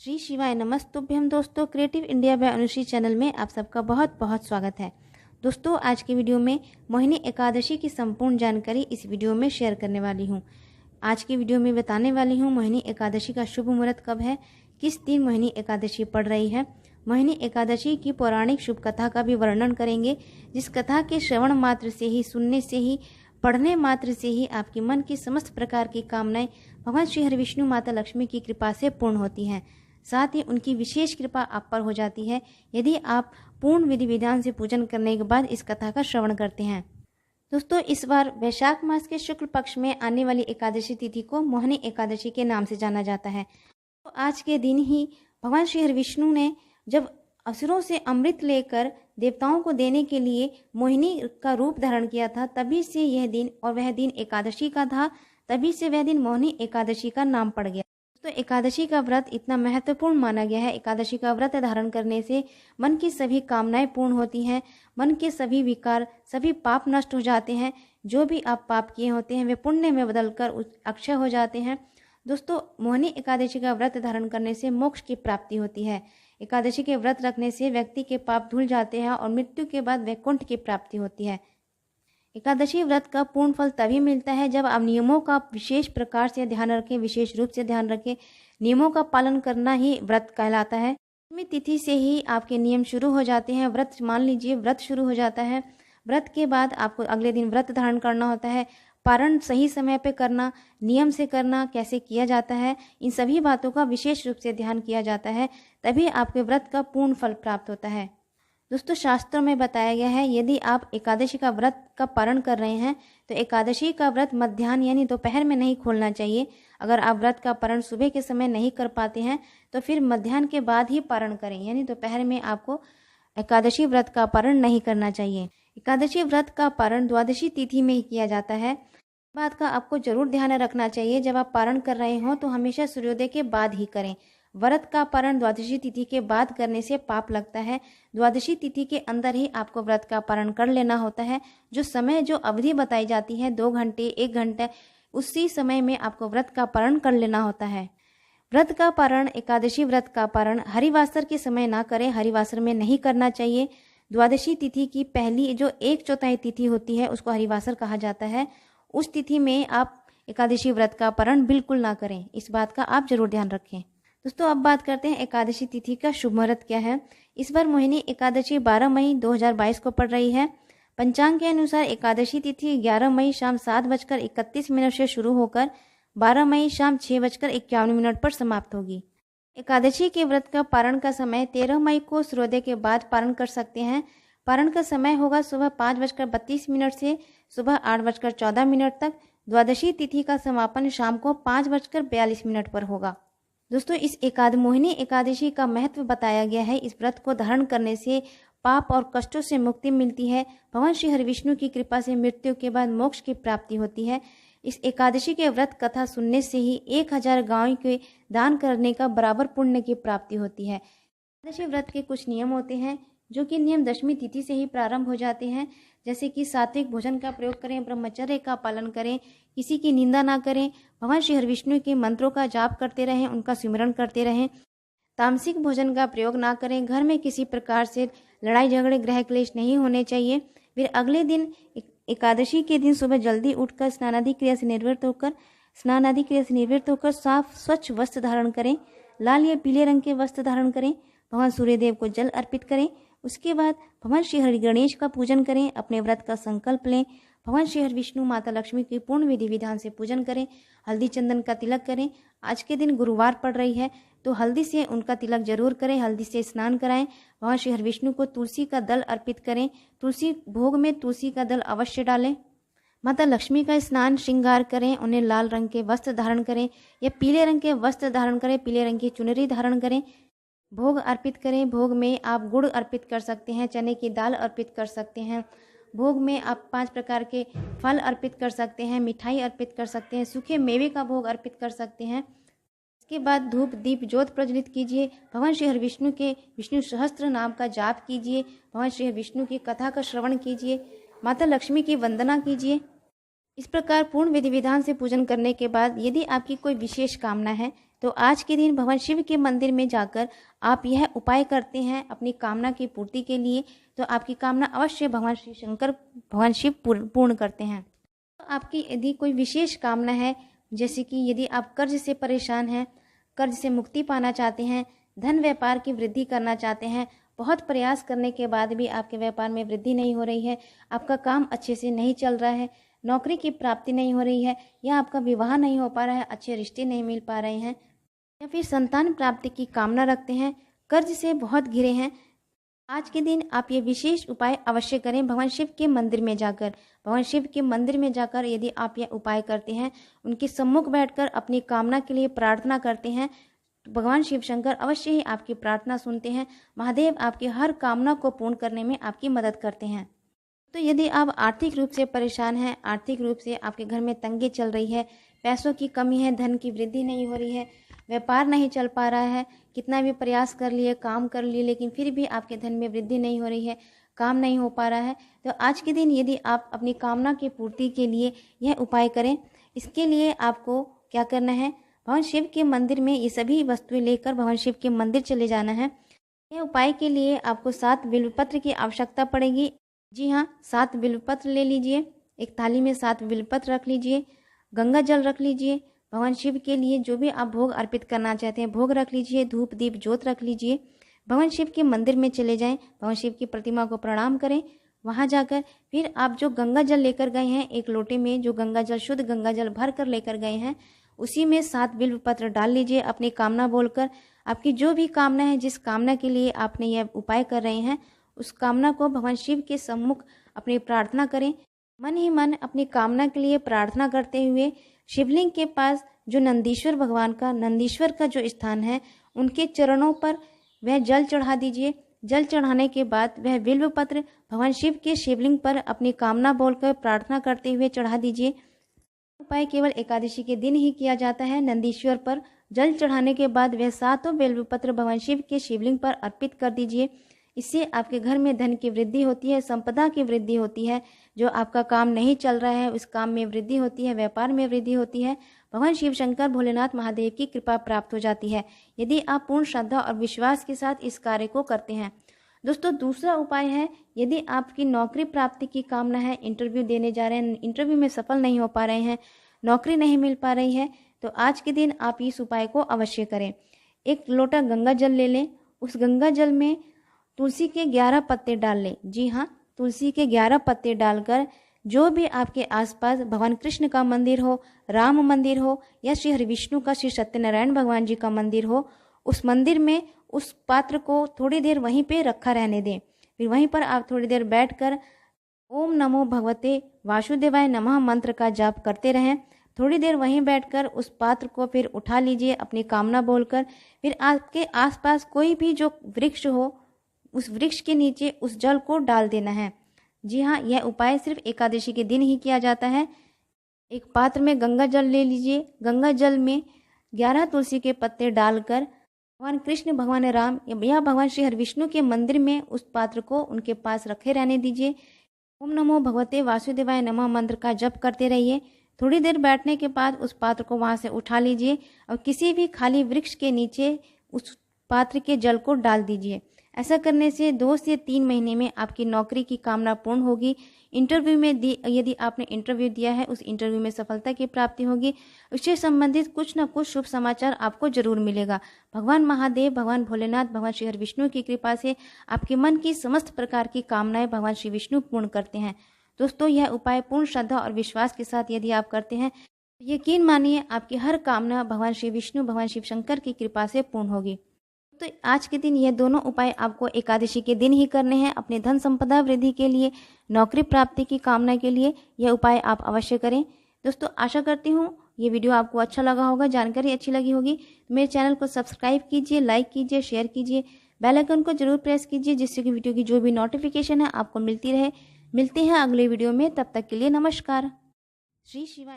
श्री शिवाय नमस्तुभ्यम। दोस्तों, creative India by Anushri channel में आप सबका बहुत बहुत स्वागत है। दोस्तों, आज की वीडियो में मोहिनी एकादशी की संपूर्ण जानकारी इस वीडियो में शेयर करने वाली हूँ। आज की वीडियो में बताने वाली हूँ मोहिनी एकादशी का शुभ मुहूर्त कब है, किस दिन मोहिनी एकादशी पड़ रही है। मोहिनी एकादशी की पौराणिक शुभ कथा का भी वर्णन करेंगे, जिस कथा के श्रवण मात्र से ही, सुनने से ही, पढ़ने मात्र से ही आपके मन की समस्त प्रकार की कामनाएं भगवान श्री हरि विष्णु माता लक्ष्मी की कृपा से पूर्ण होती हैं। साथ ही उनकी विशेष कृपा आप पर हो जाती है यदि आप पूर्ण विधि विधान से पूजन करने के बाद इस कथा का श्रवण करते हैं। दोस्तों, इस बार वैशाख मास के शुक्ल पक्ष में आने वाली एकादशी तिथि को मोहिनी एकादशी के नाम से जाना जाता है। तो आज के दिन ही भगवान श्री हरि विष्णु ने जब असुरों से अमृत लेकर देवताओं को देने के लिए मोहिनी का रूप धारण किया था, तभी से यह दिन और वह दिन एकादशी का था, तभी से वह दिन मोहिनी एकादशी का नाम पड़ गया। तो एकादशी का व्रत इतना महत्वपूर्ण माना गया है। एकादशी का व्रत धारण करने से मन की सभी कामनाएं पूर्ण होती हैं, मन के सभी विकार, सभी पाप नष्ट हो जाते हैं। जो भी आप पाप किए होते हैं वे पुण्य में बदलकर अक्षय हो जाते हैं। दोस्तों, मोहिनी एकादशी का व्रत धारण करने से मोक्ष की प्राप्ति होती है। एकादशी के व्रत रखने से व्यक्ति के पाप धुल जाते हैं और मृत्यु के बाद वैकुंठ की प्राप्ति होती है। एकादशी व्रत का पूर्ण फल तभी मिलता है जब आप नियमों का विशेष प्रकार से ध्यान रखें, विशेष रूप से ध्यान रखें। नियमों का पालन करना ही व्रत कहलाता है। दशमी तिथि से ही आपके नियम शुरू हो जाते हैं। व्रत मान लीजिए, व्रत शुरू हो जाता है। व्रत के बाद आपको अगले दिन व्रत धारण करना होता है। पारण सही समय पे करना, नियम से करना, कैसे किया जाता है, इन सभी बातों का विशेष रूप से ध्यान किया जाता है, तभी आपके व्रत का पूर्ण फल प्राप्त होता है। दोस्तों, शास्त्रों में बताया गया है यदि आप एकादशी का व्रत का पारण कर रहे हैं तो एकादशी का व्रत मध्याह्न यानी दोपहर में नहीं खोलना चाहिए। अगर आप व्रत का पारण सुबह के समय नहीं कर पाते हैं तो फिर मध्याह्न के बाद ही पारण करें, यानी दोपहर में आपको एकादशी व्रत का पारण नहीं करना चाहिए। एकादशी व्रत का पारण द्वादशी तिथि में ही किया जाता है। बात का आपको जरूर ध्यान रखना चाहिए, जब आप पारण कर रहे हो तो हमेशा सूर्योदय के बाद ही करें। व्रत का पारण द्वादशी तिथि के बाद करने से पाप लगता है। द्वादशी तिथि के अंदर ही आपको व्रत का पारण कर लेना होता है। जो समय, जो अवधि बताई जाती है 2 घंटे 1 घंटा, उसी समय में आपको व्रत का पारण कर लेना होता है। व्रत का पारण, एकादशी व्रत का पारण हरिवासर के समय ना करें, हरिवासर में नहीं करना चाहिए। द्वादशी तिथि की पहली जो 1/4 तिथि होती है उसको हरिवासर कहा जाता है। उस तिथि में आप एकादशी व्रत का पारण बिल्कुल ना करें। इस बात का आप जरूर ध्यान रखें। दोस्तों, अब बात करते हैं एकादशी तिथि का शुभ मुहूर्त क्या है। इस बार मोहिनी एकादशी 12 मई 2022 को पड़ रही है। पंचांग के अनुसार एकादशी तिथि 11 मई शाम 7:31 से शुरू होकर 12 मई शाम 6:51 पर समाप्त होगी। एकादशी के व्रत का पारण का समय 13 मई को सूर्योदय के बाद पारण कर सकते हैं। पारण का समय होगा सुबह 5:32 से सुबह 8:14 तक। द्वादशी तिथि का समापन शाम को 5:42 पर होगा। दोस्तों, इस मोहिनी एकादशी का महत्व बताया गया है। इस व्रत को धारण करने से पाप और कष्टों से मुक्ति मिलती है। भगवान श्री हरि विष्णु की कृपा से मृत्यु के बाद मोक्ष की प्राप्ति होती है। इस एकादशी के व्रत कथा सुनने से ही 1000 गायों के दान करने का बराबर पुण्य की प्राप्ति होती है। एकादशी व्रत के कुछ नियम होते हैं, जो कि नियम दशमी तिथि से ही प्रारंभ हो जाते हैं। जैसे कि सात्विक भोजन का प्रयोग करें, ब्रह्मचर्य का पालन करें, किसी की निंदा ना करें, भगवान श्री हरि विष्णु के मंत्रों का जाप करते रहें, उनका सिमरन करते रहें, तामसिक भोजन का प्रयोग ना करें, घर में किसी प्रकार से लड़ाई झगड़े गृह क्लेश नहीं होने चाहिए। फिर अगले दिन एकादशी के दिन सुबह जल्दी उठकर स्नानादि क्रिया से निवृत्त होकर साफ स्वच्छ वस्त्र धारण करें, लाल या पीले रंग के वस्त्र धारण करें, भगवान सूर्यदेव को जल अर्पित करें। उसके बाद भगवान श्री हरि गणेश का पूजन करें, अपने व्रत का संकल्प लें, भगवान श्री हरि विष्णु माता लक्ष्मी के पूर्ण विधि विधान से पूजन करें, हल्दी चंदन का तिलक करें। आज के दिन गुरुवार पड़ रही है तो हल्दी से उनका तिलक जरूर करें, हल्दी से स्नान कराएं। भगवान श्री हरि विष्णु को तुलसी का दल अर्पित करें, तुलसी भोग में तुलसी का दल अवश्य डालें। माता लक्ष्मी का स्नान श्रृंगार करें, उन्हें लाल रंग के वस्त्र धारण करें या पीले रंग के वस्त्र धारण करें, पीले रंग की चुनरी धारण करें, भोग अर्पित करें। भोग में आप गुड़ अर्पित कर सकते हैं, चने की दाल अर्पित कर सकते हैं। भोग में आप 5 प्रकार के फल अर्पित कर सकते हैं, मिठाई अर्पित कर सकते हैं, सूखे मेवे का भोग अर्पित कर सकते हैं। इसके बाद धूप दीप ज्योत प्रज्वलित कीजिए, भगवान श्री हरि विष्णु के विष्णु सहस्त्र नाम का जाप कीजिए, भगवान श्री हरि विष्णु की कथा का श्रवण कीजिए, माता लक्ष्मी की वंदना कीजिए। इस प्रकार पूर्ण विधि विधान से पूजन करने के बाद यदि आपकी कोई विशेष कामना है तो आज के दिन भगवान शिव के मंदिर में जाकर आप यह उपाय करते हैं अपनी कामना की पूर्ति के लिए, तो आपकी कामना अवश्य भगवान श्री शंकर भगवान शिव पूर्ण करते हैं। तो आपकी यदि कोई विशेष कामना है, जैसे कि यदि आप कर्ज से परेशान हैं, कर्ज से मुक्ति पाना चाहते हैं, धन व्यापार की वृद्धि करना चाहते हैं, बहुत प्रयास करने के बाद भी आपके व्यापार में वृद्धि नहीं हो रही है, आपका काम अच्छे से नहीं चल रहा है, नौकरी की प्राप्ति नहीं हो रही है, या आपका विवाह नहीं हो पा रहा है, अच्छे रिश्ते नहीं मिल पा रहे हैं, या फिर संतान प्राप्ति की कामना रखते हैं, कर्ज से बहुत घिरे हैं, आज के दिन आप ये विशेष उपाय अवश्य करें भगवान शिव के मंदिर में जाकर। भगवान शिव के मंदिर में जाकर यदि आप यह उपाय करते हैं, उनके सम्मुख बैठकर अपनी कामना के लिए प्रार्थना करते हैं, तो भगवान शिव शंकर अवश्य ही आपकी प्रार्थना सुनते हैं। महादेव आपकी हर कामना को पूर्ण करने में आपकी मदद करते हैं। तो यदि आप आर्थिक रूप से परेशान हैं, आर्थिक रूप से आपके घर में तंगी चल रही है, पैसों की कमी है, धन की वृद्धि नहीं हो रही है, व्यापार नहीं चल पा रहा है, कितना भी प्रयास कर लिए, काम कर लिए, लेकिन फिर भी आपके धन में वृद्धि नहीं हो रही है, काम नहीं हो पा रहा है, तो आज के दिन यदि आप अपनी कामना की पूर्ति के लिए यह उपाय करें, इसके लिए आपको क्या करना है, भगवान शिव के मंदिर में ये सभी वस्तुएं लेकर भगवान शिव के मंदिर चले जाना है। यह उपाय के लिए आपको 7 बिल्वपत्र की आवश्यकता पड़ेगी। जी हाँ, 7 बिल्वपत्र ले लीजिए, एक थाली में 7 बिल्वपत्र रख लीजिए, गंगा जल रख लीजिए, भगवान शिव के लिए जो भी आप भोग अर्पित करना चाहते हैं भोग रख लीजिए, धूप दीप ज्योत रख लीजिए, भगवान शिव के मंदिर में चले जाएं, भगवान शिव की प्रतिमा को प्रणाम करें। वहां जाकर फिर आप जो गंगा जल लेकर गए हैं, एक लोटे में जो गंगा जल, शुद्ध गंगा जल भर कर लेकर गए हैं, उसी में 7 बिल्वपत्र डाल लीजिए, अपनी कामना बोलकर। आपकी जो भी कामना है, जिस कामना के लिए आपने यह उपाय कर रहे हैं, उस कामना को भगवान शिव के सम्मुख अपनी प्रार्थना करें। मन ही मन अपनी कामना के लिए प्रार्थना करते हुए शिवलिंग के पास जो नंदीश्वर भगवान का, नंदीश्वर का जो स्थान है, उनके चरणों पर वह जल चढ़ा दीजिए। जल चढ़ाने के बाद वह बिल्वपत्र भगवान शिव के शिवलिंग पर अपनी कामना बोलकर प्रार्थना करते हुए चढ़ा दीजिए। उपाय केवल एकादशी के दिन ही किया जाता है। नंदीश्वर पर जल चढ़ाने के बाद वह 7 बिल्वपत्र भगवान शिव के शिवलिंग पर अर्पित कर दीजिए। इससे आपके घर में धन की वृद्धि होती है, संपदा की वृद्धि होती है, जो आपका काम नहीं चल रहा है उस काम में वृद्धि होती है, व्यापार में वृद्धि होती है, भगवान शिव शंकर भोलेनाथ महादेव की कृपा प्राप्त हो जाती है, यदि आप पूर्ण श्रद्धा और विश्वास के साथ इस कार्य को करते हैं। दोस्तों, दूसरा उपाय है, यदि आपकी नौकरी प्राप्ति की कामना है, इंटरव्यू देने जा रहे हैं, इंटरव्यू में सफल नहीं हो पा रहे हैं, नौकरी नहीं मिल पा रही है, तो आज के दिन आप इस उपाय को अवश्य करें। एक लोटा गंगा जल ले लें, उस गंगा जल में तुलसी के 11 पत्ते डाल लें। जी हाँ, तुलसी के 11 पत्ते डालकर जो भी आपके आसपास भगवान कृष्ण का मंदिर हो, राम मंदिर हो, या श्री हरिविष्णु का, श्री सत्यनारायण भगवान जी का मंदिर हो, उस मंदिर में उस पात्र को थोड़ी देर वहीं पे रखा रहने दें। फिर वहीं पर आप थोड़ी देर बैठकर ओम नमो भगवते वासुदेवाय नमः मंत्र का जाप करते रहें। थोड़ी देर वहीं बैठकर उस पात्र को फिर उठा लीजिए अपनी कामना बोलकर। फिर आपके आसपास कोई भी जो वृक्ष हो, उस वृक्ष के नीचे उस जल को डाल देना है। जी हाँ, यह उपाय सिर्फ एकादशी के दिन ही किया जाता है। एक पात्र में गंगा जल ले लीजिए, गंगा जल में 11 तुलसी के पत्ते डालकर भगवान कृष्ण, भगवान राम या भगवान श्री हरिविष्णु के मंदिर में उस पात्र को उनके पास रखे रहने दीजिए। ओम नमो भगवते वासुदेवाय नमः मंत्र का जप करते रहिए। थोड़ी देर बैठने के बाद उस पात्र को वहां से उठा लीजिए और किसी भी खाली वृक्ष के नीचे उस पात्र के जल को डाल दीजिए। ऐसा करने से 2 से 3 महीने में आपकी नौकरी की कामना पूर्ण होगी। इंटरव्यू में यदि आपने इंटरव्यू दिया है, उस इंटरव्यू में सफलता की प्राप्ति होगी। उससे संबंधित कुछ न कुछ शुभ समाचार आपको जरूर मिलेगा। भगवान महादेव, भगवान भोलेनाथ, भगवान श्री हरिविष्णु की कृपा से आपके मन की समस्त प्रकार की कामनाएं भगवान श्री विष्णु पूर्ण करते हैं। दोस्तों, यह उपाय पूर्ण श्रद्धा और विश्वास के साथ यदि आप करते हैं, यकीन मानिए आपकी हर कामना भगवान श्री विष्णु, भगवान शिव शंकर की कृपा से पूर्ण होगी। तो आज के दिन यह दोनों उपाय आपको एकादशी के दिन ही करने हैं। अपने धन संपदा वृद्धि के लिए, नौकरी प्राप्ति की कामना के लिए यह उपाय आप अवश्य करें। दोस्तों, आशा करती हूँ ये वीडियो आपको अच्छा लगा होगा, जानकारी अच्छी लगी होगी। मेरे चैनल को सब्सक्राइब कीजिए, लाइक कीजिए, शेयर कीजिए, बेल आइकन को जरूर प्रेस कीजिए, जिससे कि वीडियो की जो भी नोटिफिकेशन है आपको मिलती रहे। मिलते हैं अगले वीडियो में, तब तक के लिए नमस्कार। श्री शिवाय।